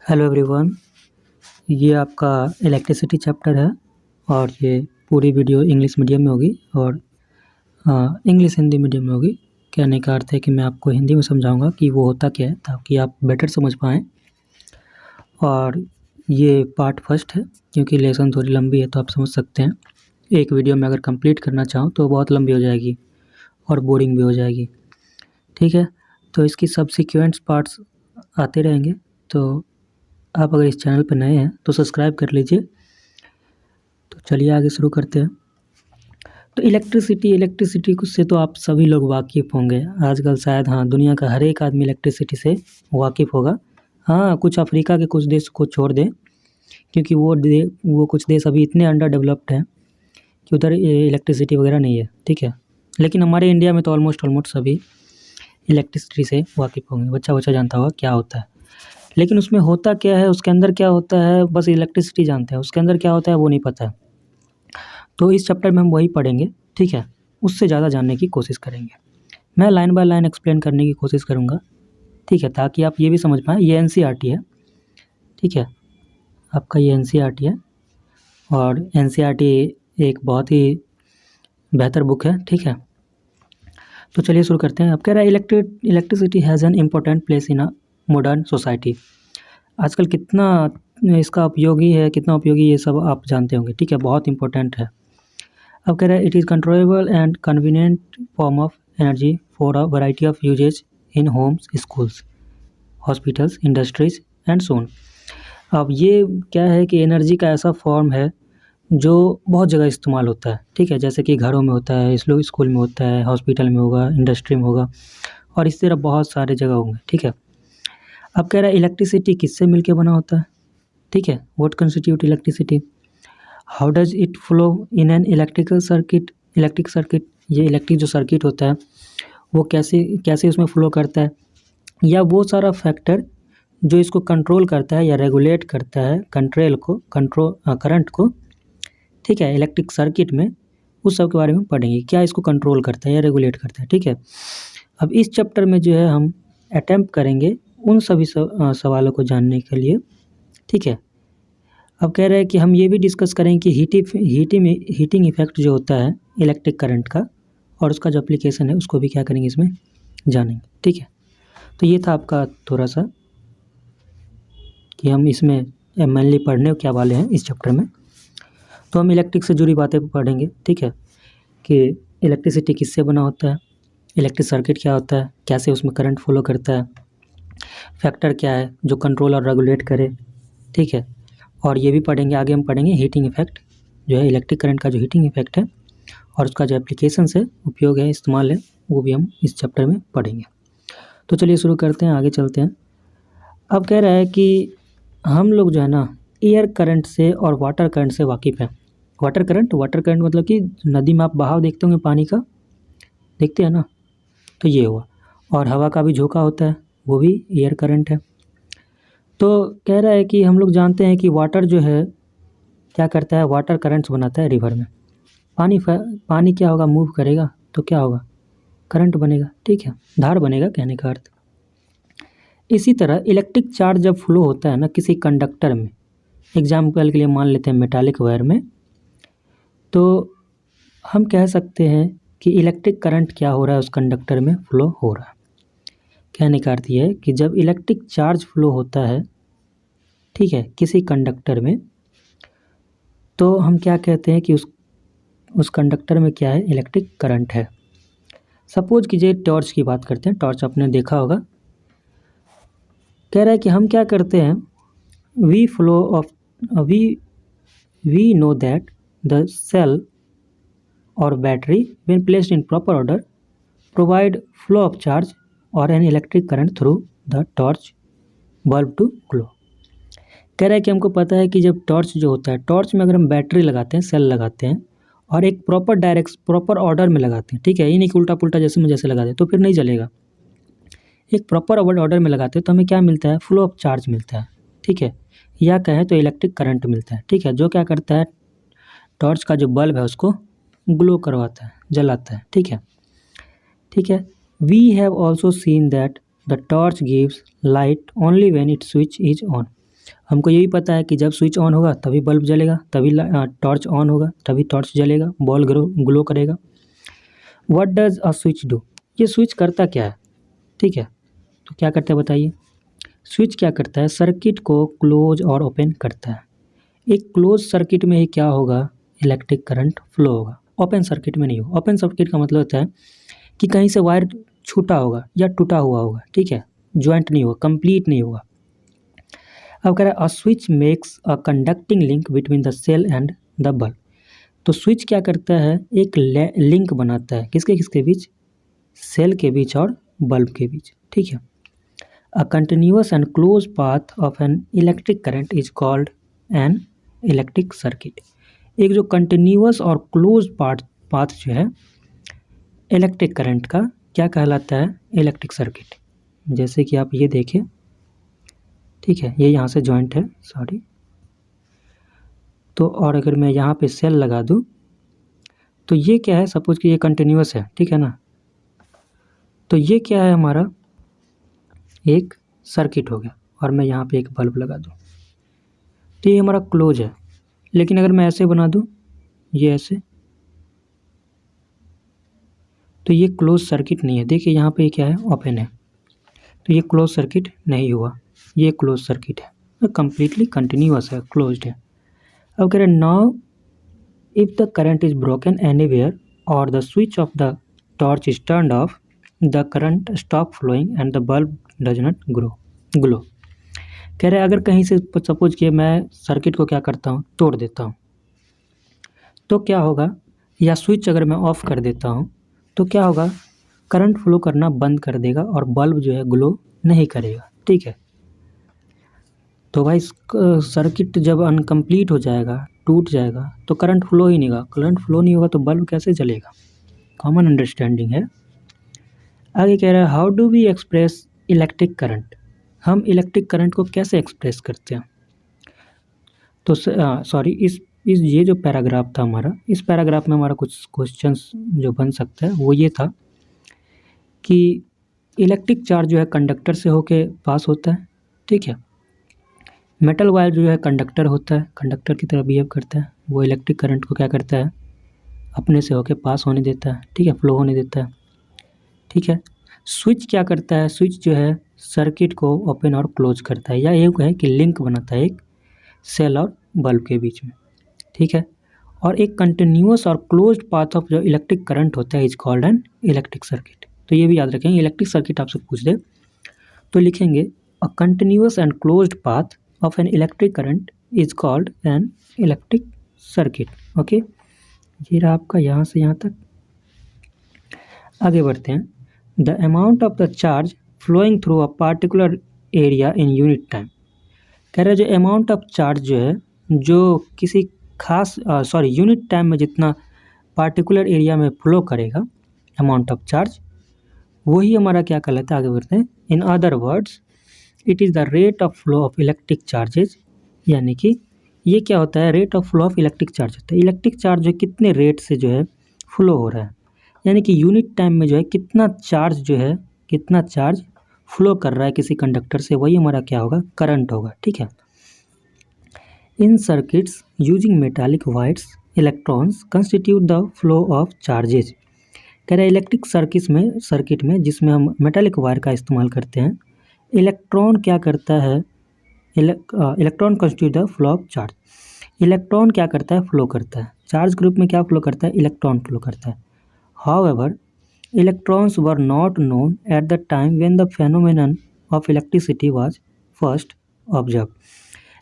Hello everyone, ये आपका electricity chapter है और ये पूरी वीडियो इंग्लिश मीडियम में होगी और इंग्लिश हिंदी मीडियम में होगी। कहने का अर्थ है कि मैं आपको हिंदी में समझाऊंगा कि वो होता क्या है ताकि आप बेटर समझ पाएँ। और ये पार्ट फर्स्ट है क्योंकि लेसन थोड़ी लंबी है तो आप समझ सकते हैं। एक वीडियो में अगर कंप्लीट करना चाहूँ तो बहुत लंबी हो जाएगी और बोरिंग भी हो जाएगी। ठीक है, तो इसकी सब्सिक्वेंट्स पार्ट्स आते रहेंगे, तो आप अगर इस चैनल पर नए हैं तो सब्सक्राइब कर लीजिए। तो चलिए आगे शुरू करते हैं। तो इलेक्ट्रिसिटी से तो आप सभी लोग वाकिफ़ होंगे आजकल शायद। हाँ, दुनिया का हर एक आदमी इलेक्ट्रिसिटी से वाकिफ़ होगा। हाँ, कुछ अफ्रीका के कुछ देश को छोड़ दें क्योंकि वो कुछ देश अभी इतने अंडर डेवलप्ड हैं कि उधर इलेक्ट्रिसिटी वगैरह नहीं है। ठीक है, लेकिन हमारे इंडिया में तो ऑलमोस्ट सभी इलेक्ट्रिसिटी से वाकिफ़ होंगे। बच्चा जानता होगा क्या होता है, लेकिन उसमें होता क्या है, उसके अंदर क्या होता है, बस इलेक्ट्रिसिटी जानते हैं। उसके अंदर क्या होता है वो नहीं पता है। तो इस चैप्टर में हम वही पढ़ेंगे। ठीक है, उससे ज़्यादा जानने की कोशिश करेंगे। मैं लाइन बाय लाइन एक्सप्लेन करने की कोशिश करूँगा। ठीक है, ताकि आप ये भी समझ पाएँ। ये एनसीईआरटी है। ठीक है, आपका ये एनसीईआरटी है और एनसीईआरटी एक बहुत ही बेहतर बुक है। ठीक है, तो चलिए शुरू करते हैं। अब कह रहा है electricity has an important place in a modern society. आजकल कितना इसका उपयोगी है, कितना उपयोगी, ये सब आप जानते होंगे। ठीक है, बहुत इंपॉर्टेंट है। अब कह रहा है it is controllable and convenient form of energy for a variety of usages in homes, schools, hospitals, industries and so on. अब ये क्या है कि एनर्जी का ऐसा फॉर्म है जो बहुत जगह इस्तेमाल होता है। ठीक है, जैसे कि घरों में होता है, स्कूल में होता है, हॉस्पिटल में होगा, इंडस्ट्री में होगा और इस तरह बहुत सारे जगह होंगे। ठीक है, अब कह रहा है इलेक्ट्रिसिटी किससे मिलके बना होता है। ठीक है, what constitute electricity, how does it flow in an electric circuit. ये इलेक्ट्रिक जो सर्किट होता है वो कैसे उसमें फ्लो करता है, या वो सारा फैक्टर जो इसको कंट्रोल करता है या रेगुलेट करता है करंट को। ठीक है, इलेक्ट्रिक सर्किट में उस सब के बारे में पढ़ेंगे, क्या इसको कंट्रोल करता है या रेगुलेट करता है। ठीक है, अब इस चैप्टर में जो है हम अटेम्प्ट करेंगे उन सभी सवालों को जानने के लिए। ठीक है, अब कह रहे हैं कि हम ये भी डिस्कस करें कि हीटिंग इफेक्ट जो होता है इलेक्ट्रिक करंट का और उसका जो एप्लीकेशन है उसको भी क्या करेंगे, इसमें जानेंगे। ठीक है, तो ये था आपका थोड़ा सा कि हम इसमें मेनली पढ़ने क्या वाले हैं इस चैप्टर में। तो हम इलेक्ट्रिक से जुड़ी बातें पढ़ेंगे। ठीक है, कि इलेक्ट्रिसिटी किससे बना होता है, इलेक्ट्रिक सर्किट क्या होता है, कैसे उसमें करंट फ्लो करता है, फैक्टर क्या है जो कंट्रोल और रेगुलेट करे। ठीक है, और ये भी पढ़ेंगे, आगे हम पढ़ेंगे हीटिंग इफेक्ट जो है इलेक्ट्रिक करंट का जो हीटिंग इफेक्ट है और उसका जो एप्लीकेशन है, उपयोग है, इस्तेमाल है, वो भी हम इस चैप्टर में पढ़ेंगे। तो चलिए शुरू करते हैं, आगे चलते हैं। अब कह रहा है कि हम लोग जो है ना एयर करंट से और वाटर करंट से वाकिफ़ हैं। वाटर करंट मतलब कि नदी में आप बहाव देखते होंगे पानी का, देखते हैं ना, तो ये हुआ। और हवा का भी झोंका होता है, वो भी एयर करंट है। तो कह रहा है कि हम लोग जानते हैं कि वाटर जो है क्या करता है, वाटर करंट्स बनाता है रिवर में। पानी क्या होगा, मूव करेगा तो क्या होगा, करंट बनेगा। ठीक है, धार बनेगा कहने का अर्थ। इसी तरह इलेक्ट्रिक चार्ज जब फ्लो होता है ना किसी कंडक्टर में, एग्जाम्पल के लिए मान लेते हैं मेटालिक वायर में, तो हम कह सकते हैं कि इलेक्ट्रिक करंट क्या हो रहा है, उस कंडक्टर में फ्लो हो रहा है। कहने का अर्थ ये है कि जब इलेक्ट्रिक चार्ज फ्लो होता है, ठीक है, किसी कंडक्टर में, तो हम क्या कहते हैं कि उस कंडक्टर में क्या है, इलेक्ट्रिक करंट है। सपोज कीजिए टॉर्च की बात करते हैं, टॉर्च आपने देखा होगा। कह रहा है कि हम क्या करते हैं, we know that the cell और battery when placed in proper order provide flow of charge or an electric current through the torch bulb to glow। कह रहा है कि हमको पता है कि जब टॉर्च जो होता है, टॉर्च में अगर हम बैटरी लगाते हैं, सेल लगाते हैं और एक प्रॉपर ऑर्डर में लगाते हैं, ठीक है, ये नहीं कि उल्टा पुल्टा जैसे लगा दे तो फिर नहीं जलेगा। एक प्रॉपर ऑर्डर में लगाते हैं तो हमें क्या मिलता है, फ्लो ऑफ चार्ज मिलता है। ठीक है, या कहें तो इलेक्ट्रिक करंट मिलता है। ठीक है, जो क्या करता है, टॉर्च का जो बल्ब है उसको ग्लो करवाता है, जलाता है। ठीक है, we have also seen that the torch gives light only when it switch is on. हमको यही पता है कि जब स्विच ऑन होगा तभी बल्ब जलेगा, तभी टॉर्च ऑन होगा तभी टॉर्च जलेगा, बॉल ग्लो करेगा। What does a switch do? ये स्विच करता क्या है? ठीक है, तो क्या करता है बताइए। स्विच क्या करता है? सर्किट को क्लोज और ओपन करता है। एक क्लोज सर्किट में ही क्या होगा? इलेक्ट्रिक करंट फ्लो होगा, ओपन सर्किट में नहीं होगा। ओपन सर्किट का मतलब होता है कि कहीं से वायर छूटा होगा या टूटा हुआ होगा, ठीक है, ज्वाइंट नहीं होगा, कंप्लीट नहीं होगा। अब कह रहा है a switch makes a conducting link between the cell and the bulb. तो स्विच क्या करता है? एक लिंक बनाता है, किसके किसके बीच? सेल के बीच और बल्ब के बीच, ठीक है। A continuous and close path of an electric current is called an electric circuit. एक जो कंटिन्यूअस और क्लोज पाथ जो है इलेक्ट्रिक करंट का क्या कहलाता है? Electric circuit. जैसे कि आप ये देखें, ठीक है, ये यहाँ से जॉइंट है, सॉरी। तो और अगर मैं यहाँ पे सेल लगा दूँ तो ये क्या है? सपोज कि ये कंटिन्यूअस है, ठीक है ना, तो ये क्या है? हमारा एक सर्किट हो गया। और मैं यहाँ पे एक बल्ब लगा दूँ तो ये हमारा क्लोज है। लेकिन अगर मैं ऐसे बना दूँ, ये ऐसे, तो ये क्लोज सर्किट नहीं है। देखिए यहाँ पे क्या है? ओपन है, तो ये क्लोज सर्किट नहीं हुआ, ये क्लोज सर्किट है, कंप्लीटली कंटिन्यूअस है, क्लोज्ड है। अब कह रहे हैं now if the current is broken anywhere और the switch of the torch is turned off, the current stop flowing and the bulb does not glow. कह रहे हैं अगर कहीं से सपोज कि मैं सर्किट को क्या करता हूँ? तोड़ देता हूँ, तो क्या होगा? या स्विच अगर मैं ऑफ कर देता हूँ तो क्या होगा? करंट फ्लो करना बंद कर देगा और बल्ब जो है ग्लो नहीं करेगा, ठीक है। तो भाई सर्किट जब अनकम्प्लीट हो जाएगा, टूट जाएगा, तो करंट फ्लो ही नहीं होगा। करंट फ्लो नहीं होगा तो बल्ब कैसे जलेगा? कॉमन अंडरस्टैंडिंग है। आगे कह रहा है how do we express electric current? हम इलेक्ट्रिक करंट को कैसे एक्सप्रेस करते हैं? तो सॉरी, इस ये जो पैराग्राफ था हमारा, इस पैराग्राफ में हमारा कुछ क्वेश्चंस जो बन सकता है वो ये था कि इलेक्ट्रिक चार्ज जो है कंडक्टर से होके पास होता है, ठीक है। मेटल वायर जो है कंडक्टर होता है, कंडक्टर की तरह बिहेव करता है, वो इलेक्ट्रिक करंट को क्या करता है? अपने से होके पास होने देता है, ठीक है, फ्लो होने देता है, ठीक है। स्विच क्या करता है? स्विच जो है सर्किट को ओपन और क्लोज करता है, या ये है कि लिंक बनाता है एक सेल और बल्ब के बीच में, ठीक है। और एक कंटिन्यूअस और क्लोज्ड पाथ ऑफ जो इलेक्ट्रिक करंट होता है is called an electric circuit. तो ये भी याद रखेंगे, इलेक्ट्रिक सर्किट आपसे पूछ दे तो लिखेंगे a continuous and closed path of an electric current is called an electric circuit. Okay, ये रहा आपका यहाँ से यहाँ तक। आगे बढ़ते हैं। The amount of the charge flowing through a particular area in unit time. कह रहे हैं जो अमाउंट ऑफ चार्ज जो है, जो किसी खास यूनिट टाइम में जितना पार्टिकुलर एरिया में फ्लो करेगा अमाउंट ऑफ चार्ज, वही हमारा क्या कहलाता है? आगे बढ़ते हैं। In other words it is the rate of flow of electric charges. यानी कि ये क्या होता है? Rate of flow of electric charge होता है। इलेक्ट्रिक चार्ज जो कितने रेट से जो है फ्लो हो रहा है, यानी कि यूनिट टाइम में जो है कितना चार्ज जो है, कितना चार्ज फ्लो कर रहा है किसी कंडक्टर से, वही हमारा क्या होगा? करंट होगा, ठीक है। In circuits using metallic wires electrons constitute the flow of charges. कह रहे हैं इलेक्ट्रिक सर्किट में जिसमें हम मेटालिक वायर का इस्तेमाल करते हैं, इलेक्ट्रॉन क्या करता है? Electron constitute the flow of charge. Electron क्या करता है? फ्लो करता है। चार्ज ग्रुप में क्या फ्लो करता है? इलेक्ट्रॉन फ्लो करता है। However electrons were not known at the time when the phenomenon of electricity was first observe.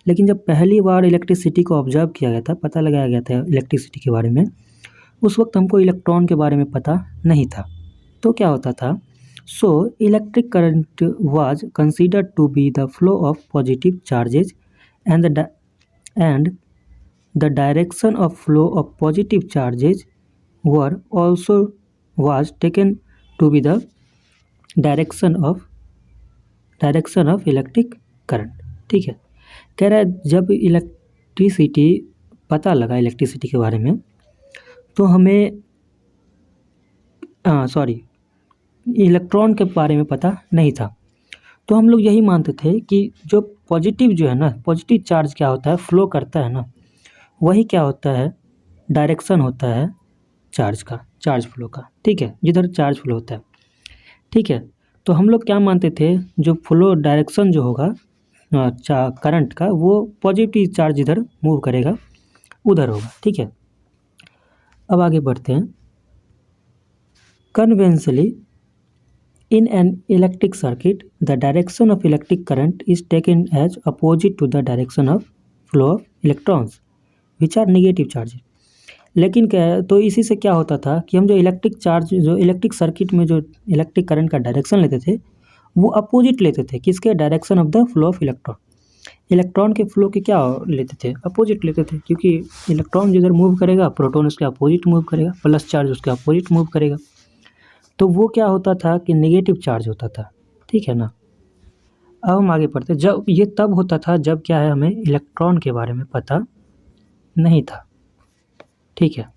लेकिन जब पहली बार इलेक्ट्रिसिटी को ऑब्जर्व किया गया था, पता लगाया गया था इलेक्ट्रिसिटी के बारे में, उस वक्त हमको इलेक्ट्रॉन के बारे में पता नहीं था। तो क्या होता था? So electric current was considered to be the flow of positive charges and the direction of flow of positive charges were also was taken to be the direction of electric current, ठीक है। कह रहा है जब electricity पता लगा electricity के बारे में, तो हमें इलेक्ट्रॉन के बारे में पता नहीं था। तो हम लोग यही मानते थे कि जो पॉजिटिव जो है ना, पॉजिटिव चार्ज क्या होता है, फ्लो करता है ना, वही क्या होता है, डायरेक्शन होता है चार्ज का, चार्ज फ्लो का, ठीक है, जिधर चार्ज फ्लो होता है, ठीक है। तो हम लोग क्या मानते थे, जो फ्लो डायरेक्शन जो होगा करंट का, वो पॉजिटिव चार्ज इधर मूव करेगा उधर होगा, ठीक है। अब आगे बढ़ते हैं। Conventionally in an electric circuit, the direction of electric current is taken as opposite to the direction of flow of electrons, which are negative charges. लेकिन क्या है, तो इसी से क्या होता था कि हम जो इलेक्ट्रिक चार्ज, जो इलेक्ट्रिक सर्किट में जो इलेक्ट्रिक करंट का डायरेक्शन लेते थे, वो अपोजिट लेते थे, किसके, direction of the flow of electron. Electron के फ्लो के क्या लेते थे, अपोजिट लेते थे, क्योंकि इलेक्ट्रॉन जिधर मूव करेगा, प्रोटॉन उसके अपोजिट मूव करेगा, प्लस चार्ज उसके अपोजिट मूव करेगा, तो वो क्या होता था कि नेगेटिव चार्ज होता था, ठीक है ना। अब हम आगे पढ़ते, जब ये तब होता था जब क्या है, हमें इलेक्ट्रॉन के बारे में पता नहीं था, ठीक है।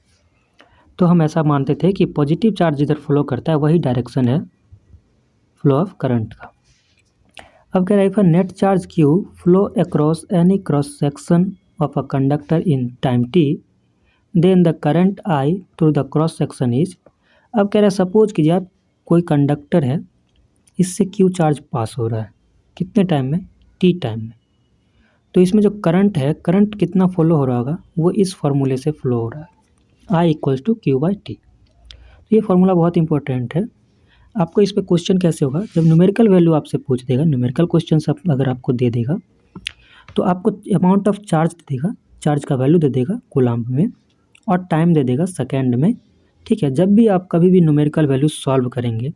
तो हम ऐसा मानते थे कि पॉजिटिव चार्ज जिधर फ्लो करता है वही डायरेक्शन है फ्लो ऑफ करंट का। अब कह रहा है, if a net charge q flow across any cross section of a conductor in time t, then the current I through the cross section is. अब कह रहा है, सपोज कीजिए आप कोई कंडक्टर है, इससे क्यू चार्ज पास हो रहा है, कितने टाइम में, टी टाइम में। तो इसमें जो करंट है, करंट कितना फ्लो हो रहा होगा, वो इस फार्मूले से फ्लो हो रहा है, I equals to Q by T. तो ये फार्मूला बहुत इंपॉर्टेंट है। आपको इस पर क्वेश्चन कैसे होगा, जब न्यूमेरिकल वैल्यू आपसे पूछ देगा, न्यूमेरिकल क्वेश्चन अगर आपको दे देगा, तो आपको अमाउंट ऑफ चार्ज दे देगा, चार्ज का वैल्यू दे देगा कूलम्ब में, और टाइम दे देगा सेकेंड में, ठीक है। जब भी आप कभी भी न्यूमेरिकल वैल्यू सॉल्व करेंगे,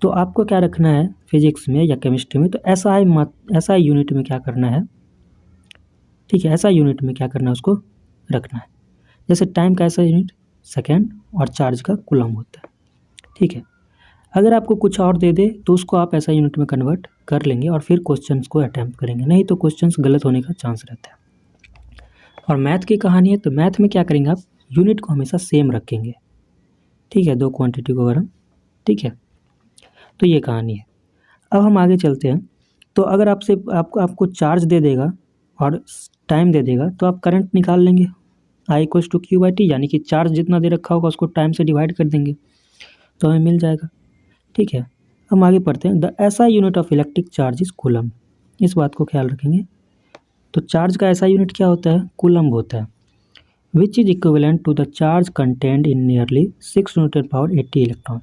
तो आपको क्या रखना है फिजिक्स में या केमिस्ट्री में, तो ऐसा यूनिट में क्या करना है, ठीक है, ऐसा यूनिट में क्या करना है, उसको रखना है। जैसे टाइम का ऐसा यूनिट सेकेंड, और चार्ज का कूलम्ब होता है, ठीक है। अगर आपको कुछ और दे दे तो उसको आप ऐसा यूनिट में कन्वर्ट कर लेंगे और फिर क्वेश्चंस को अटैम्प्ट करेंगे, नहीं तो क्वेश्चंस गलत होने का चांस रहता है। और मैथ की कहानी है, तो मैथ में क्या करेंगे आप, यूनिट को हमेशा सेम रखेंगे, ठीक है, दो क्वांटिटी को अगर हम, ठीक है। तो ये कहानी है। अब हम आगे चलते हैं। तो अगर आपको चार्ज दे देगा और टाइम दे देगा, तो आप करंट निकाल लेंगे, I equals to Q by T, यानी कि चार्ज जितना दे रखा होगा उसको टाइम से डिवाइड कर देंगे तो हमें मिल जाएगा, ठीक है। हम आगे पढ़ते हैं। द ऐसा unit of electric charge is coulomb, इस बात को ख्याल रखेंगे। तो चार्ज का ऐसा यूनिट क्या होता है, कूलम्ब होता है, which is equivalent to the charge content in nearly 6 × 10⁻80 electron,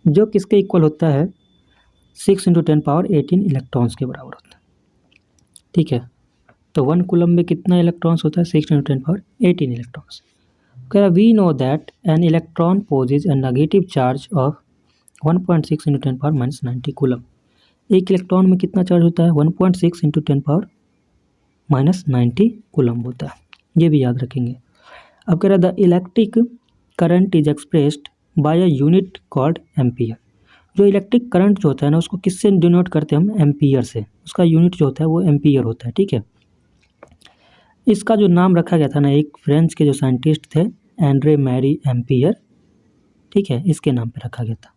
जो किसके इक्वल होता है, 6 × 10⁻18 इलेक्ट्रॉन्स के बराबर होता है, ठीक है। तो 1 कूलम्ब में कितना इलेक्ट्रॉन्स होता है, 6 × 10⁻18 इलेक्ट्रॉन्स। कह रहा, we know that an electron possess a negative charge of 1.6 × 10⁻90 coulomb. एक इलेक्ट्रॉन में कितना चार्ज होता है, 1.6 × 10⁻90 कूलम्ब होता है, ये भी याद रखेंगे। अब कह रहा, the electric current is expressed by a unit called ampere. जो इलेक्ट्रिक करंट जो होता है ना, उसको किससे डिनोट करते हैं हम, एम्पियर से, उसका यूनिट जो होता है वो एम्पियर होता है, ठीक है। इसका जो नाम रखा गया था ना, एक फ्रेंच के जो साइंटिस्ट थे, एंड्रे मैरी एम्पियर, ठीक है, इसके नाम पे रखा गया था।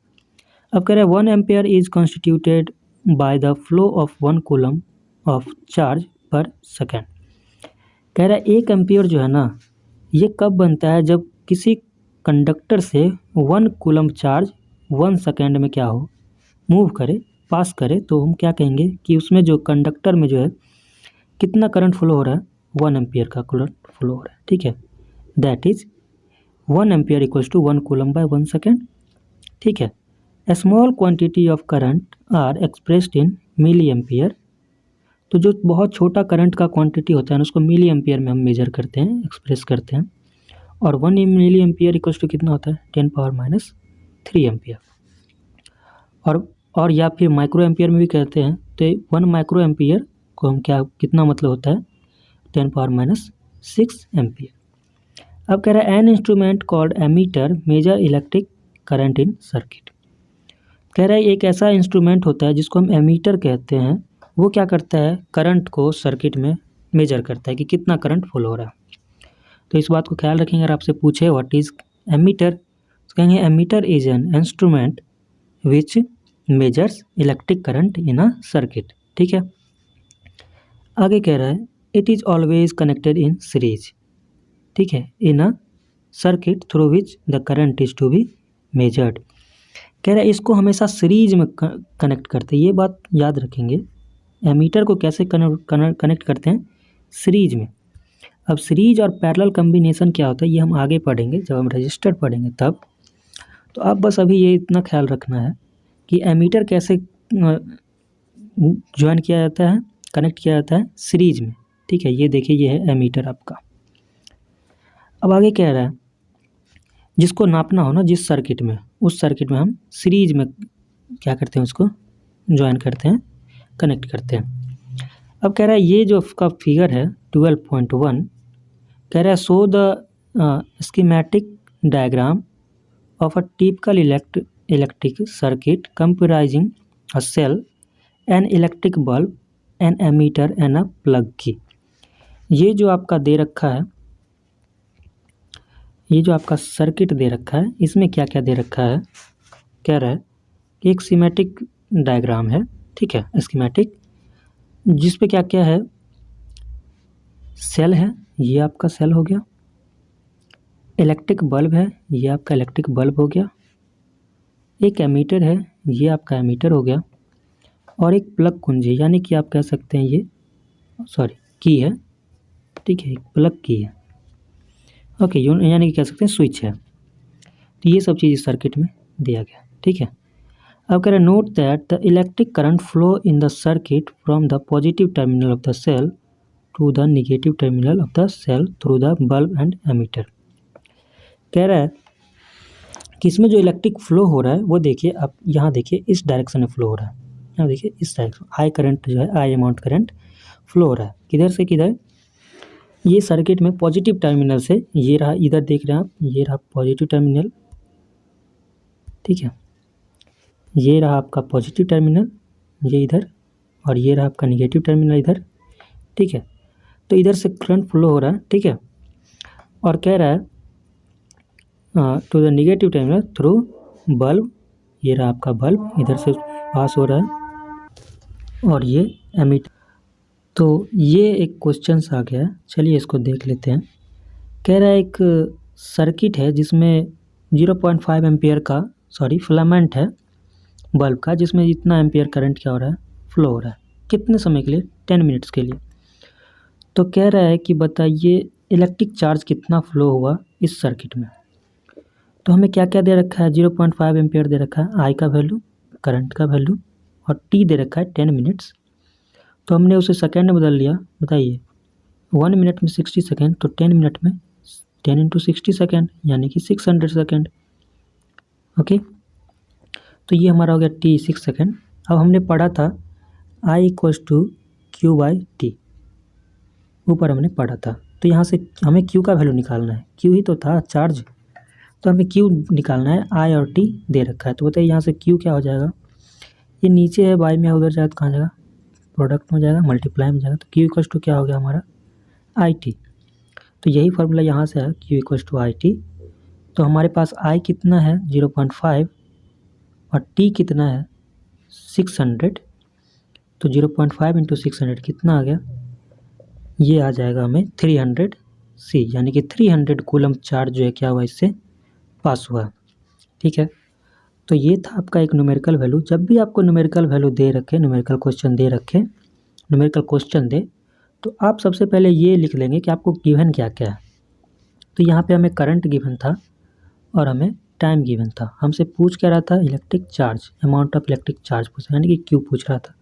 अब कह रहे हैं, 1 ampere is constituted by the flow of 1 coulomb of charge पर सेकेंड। कह रहा है 1 एम्पियर जो है ना, ये कब बनता है, जब किसी कंडक्टर से 1 कूलम्ब चार्ज 1 सेकेंड में क्या हो, मूव करे, पास करे, तो हम क्या कहेंगे कि उसमें जो कंडक्टर में जो है कितना करंट फ्लो हो रहा है, 1 एम्पियर का करंट फ्लो हो रहा है, ठीक है। That is 1 ampere equals to 1 coulomb by 1 second, ठीक है। A small quantity of current are expressed in milli ampere. तो जो बहुत छोटा करंट का क्वांटिटी होता है ना, उसको मिली एम्पियर में हम मेजर करते हैं, एक्सप्रेस करते हैं। और 1 मिली एम्पियर इक्वल्स टू कितना होता है, 10⁻³ एम्पियर। और या फिर माइक्रो एम्पियर में भी कहते हैं, तो 1 माइक्रो एम्पियर को हम क्या, कितना मतलब होता है, 10⁻⁶ एम्पियर। अब कह रहा है, an instrument called ammeter measure electric current in circuit. कह रहा है एक ऐसा इंस्ट्रूमेंट होता है जिसको हम एमीटर कहते हैं, वो क्या करता है, करंट को सर्किट में मेजर करता है कि कितना करंट फ्लो हो रहा है। तो इस बात को ख्याल रखेंगे, अगर आपसे पूछे व्हाट इज एमीटर, तो कहेंगे ammeter is an instrument which measures electric current in a circuit. ठीक है, आगे कह रहा है it is always connected in series. ठीक है, in a circuit through which the current is to be measured. कह रहा है इसको हमेशा सीरीज में कनेक्ट करते हैं, ये बात याद रखेंगे। एमीटर को कैसे कनेक्ट करते हैं? सीरीज में। अब सीरीज और पैरेलल कम्बिनेशन क्या होता है ये हम आगे पढ़ेंगे, जब हम रजिस्टर पढ़ेंगे तब। तो आप बस अभी ये इतना ख्याल रखना है कि एमीटर कैसे ज्वाइन किया जाता है, कनेक्ट किया जाता है सीरीज में। ठीक है, ये देखिए ये है एमीटर आपका। अब आगे कह रहा है जिसको नापना हो ना जिस सर्किट में, उस सर्किट में हम सीरीज में क्या करते हैं, उसको ज्वाइन करते हैं, कनेक्ट करते हैं। अब कह रहा है ये जो आपका फिगर है 12.1 कह रहा है show the schematic diagram of a typical electric circuit comprising a cell, an electric bulb, an ammeter and a plug key. ये जो आपका दे रखा है, ये जो आपका सर्किट दे रखा है, इसमें क्या क्या दे रखा है? कह रहा है कि एक स्कीमेटिक डायग्राम है। ठीक है, स्कीमेटिक जिस पे क्या क्या है, सेल है, ये आपका सेल हो गया, इलेक्ट्रिक बल्ब है, ये आपका इलेक्ट्रिक बल्ब हो गया, एक एमीटर है, ये आपका एमीटर हो गया, और एक प्लग कुंजी यानी कि आप कह सकते हैं ये की है। ठीक है, एक प्लग की है, ओके, यानी कि कह सकते हैं स्विच है। तो ये सब चीज़ इस सर्किट में दिया गया। ठीक है, अब कह रहे हैं note that the electric current flow in the circuit from the positive terminal of the cell to the negative terminal of the cell through the bulb and ammeter. कह रहा है कि इसमें जो इलेक्ट्रिक फ्लो हो रहा है वो देखिए, आप यहाँ देखिए इस डायरेक्शन में फ्लो हो रहा है, यहाँ देखिए इस डायरेक्शन, आई करंट जो है, आई अमाउंट करंट फ्लो हो रहा है, किधर से किधर? ये सर्किट में पॉजिटिव टर्मिनल से, ये रहा, इधर देख रहे हैं आप, ये रहा पॉजिटिव टर्मिनल। ठीक है, ये रहा आपका पॉजिटिव टर्मिनल, ये इधर, और ये रहा आपका निगेटिव टर्मिनल इधर। ठीक है, तो इधर से करंट फ्लो हो रहा है। ठीक है, और कह रहा है to the negative terminal through bulb, ये रहा आपका बल्ब, इधर से पास हो रहा है, और ये एमीटर। तो ये एक क्वेश्चन आ गया, चलिए इसको देख लेते हैं। कह रहा है एक सर्किट है जिसमें 0.5 एम्पियर का फिलामेंट है बल्ब का, जिसमें इतना एम्पियर करंट क्या हो रहा है, फ्लो हो रहा है। कितने समय के लिए? 10 मिनट्स के लिए। तो कह रहा है कि बताइए इलेक्ट्रिक चार्ज कितना फ्लो हुआ इस सर्किट में। तो हमें क्या क्या दे रखा है? 0.5 एम्पियर दे रखा है, आई का वैल्यू, करंट का वैल्यू, और टी दे रखा है 10 मिनट्स। तो हमने उसे सेकेंड में बदल लिया। बताइए 1 मिनट में 60 सेकेंड, तो 10 मिनट में 10 इंटू 60 सेकेंड यानी कि 600 सेकेंड। ओके, तो ये हमारा हो गया टी 6 सेकेंड। अब हमने पढ़ा था I equals to Q by T, ऊपर हमने पढ़ा था। तो यहाँ से हमें क्यू का वैल्यू निकालना है, क्यू ही तो था चार्ज, तो हमें क्यू निकालना है। आई और टी दे रखा है, तो बताइए यहाँ से क्यू क्या हो जाएगा? ये नीचे है, बाई में उधर जाए तो कहाँ जाएगा? प्रोडक्ट में जाएगा, मल्टीप्लाई में जाएगा। तो क्यू इक्वल्स टू क्या हो गया हमारा? I t. तो यही फार्मूला यहाँ से है, q equals to I t. तो हमारे पास आई कितना है? 0.5, और टी कितना है? 600। तो 0.5 इंटू 600 कितना आ गया? ये आ जाएगा हमें 300 सी, यानी कि 300 कूलम चार्ज जो है क्या हुआ, इससे पास हुआ। ठीक है, तो ये था आपका एक न्यूमेरिकल वैल्यू। जब भी आपको न्यूमेरिकल वैल्यू दे रखे, न्यूमेरिकल क्वेश्चन दे रखे, न्यूमेरिकल क्वेश्चन दे, तो आप सबसे पहले ये लिख लेंगे कि आपको गिवन क्या क्या है। तो यहाँ पे हमें करंट गिवन था और हमें टाइम गिवन था। हमसे पूछ क्या रहा था? Electric charge, amount of electric charge पूछ, यानी कि क्यू पूछ रहा था।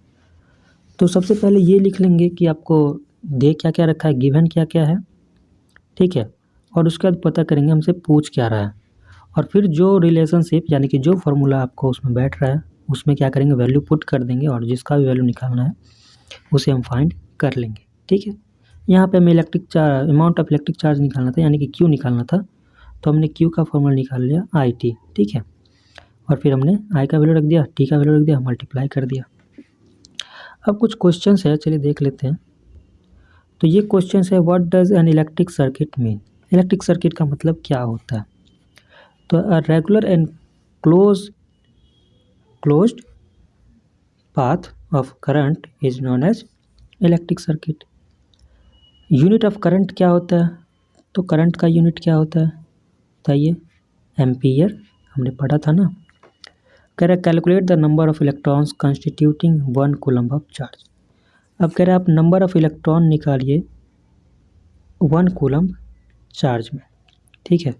तो सबसे पहले ये लिख लेंगे कि आपको दे क्या क्या रखा है, गिवन क्या क्या है। ठीक है, और उसके बाद पता करेंगे हमसे पूछ क्या रहा है, और फिर जो रिलेशनशिप यानी कि जो फार्मूला आपको उसमें बैठ रहा है उसमें क्या करेंगे, वैल्यू पुट कर देंगे, और जिसका भी वैल्यू निकालना है उसे हम फाइंड कर लेंगे। ठीक है, यहाँ पे हमें electric charge, amount of electric charge निकालना था, यानी कि क्यू निकालना था। तो हमने क्यू का फॉर्मूला निकाल लिया आई टी। ठीक है, और फिर हमने आई का वैल्यू रख दिया, टी का वैल्यू रख दिया, मल्टीप्लाई कर दिया। अब कुछ क्वेश्चंस है, चलिए देख लेते हैं। तो ये क्वेश्चंस है, what does an electric circuit mean? Electric circuit का मतलब क्या होता है? तो a regular and closed path of current is known as electric circuit. Unit of current क्या होता है? तो करंट का यूनिट क्या होता है बताइए? एम्पियर, हमने पढ़ा था ना। कह रहा है calculate the number of electrons constituting 1 coulomb of charge. अब कह रहा है आप नंबर ऑफ इलेक्ट्रॉन निकालिए 1 कूलम चार्ज में, ठीक है।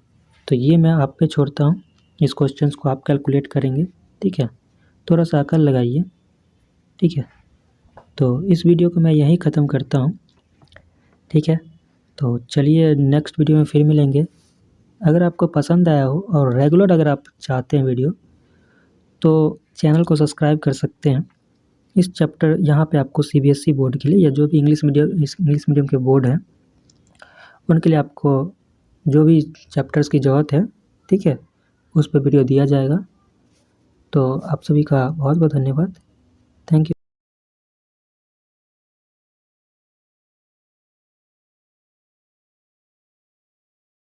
तो ये मैं आप पे छोड़ता हूँ, इस क्वेश्चंस को आप कैलकुलेट करेंगे, ठीक है। थोड़ा सा अकल लगाइए, ठीक है। तो इस वीडियो को मैं यहीं ख़त्म करता हूँ, ठीक है। तो चलिए नेक्स्ट वीडियो में फिर मिलेंगे। अगर आपको पसंद आया हो और रेगुलर अगर आप चाहते हैं वीडियो, तो चैनल को सब्सक्राइब कर सकते हैं। इस चैप्टर यहाँ पे आपको CBSE बोर्ड के लिए या जो भी इंग्लिश मीडियम के बोर्ड हैं उनके लिए आपको जो भी चैप्टर्स की ज़रूरत है, ठीक है, उस पर वीडियो दिया जाएगा। तो आप सभी का बहुत बहुत धन्यवाद। Thank you.